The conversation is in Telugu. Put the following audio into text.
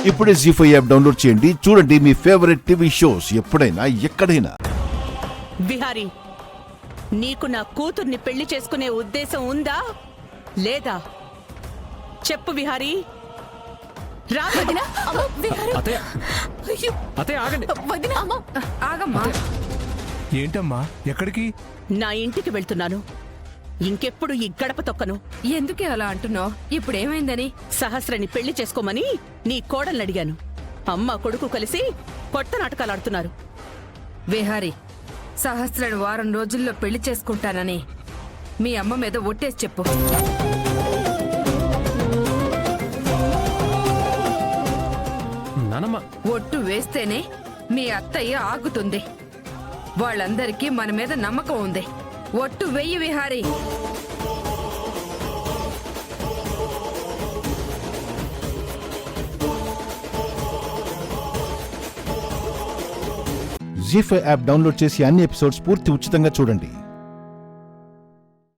ఇప్పుడే జీ5 యాప్ డౌన్లోడ్ చేయండి. చూడండి మీ ఫేవరెట్ టీవీ షోస్ ఎప్పుడైనా ఎక్కడైనా. విహారీ, నీకు నా కూతుర్ని పెళ్లి చేసుకునే ఉద్దేశం ఉందా లేదా? చెప్పు విహారీ. రా వదినా. ఆగమ్మా. ఏంటమ్మా ఎక్కడికి? నా ఇంటికి వెళ్తున్నాను. ఇంకెప్పుడు ఈ గడప తొక్కను. ఎందుకే అలా అంటున్నావు? ఇప్పుడేమైందని? సహస్రని పెళ్లి చేసుకోమని నీ కోడల్ని అడిగాను. అమ్మ కొడుకు కలిసి కొత్త నాటకాలాడుతున్నారు. విహారీ, సహస్రను వారం రోజుల్లో పెళ్లి చేసుకుంటానని మీ అమ్మ మీద ఒట్టేసి చెప్పు. నానమ్మ, ఒట్టు వేస్తేనే మీ అత్తయ్య ఆగుతుంది. వాళ్ళందరికీ మన మీద నమ్మకం ఉంది. ఒట్టు వెయ్యి విహారీ. జీ5 యాప్ డౌన్లోడ్ చేసి అన్ని ఎపిసోడ్స్ పూర్తి ఉచితంగా చూడండి.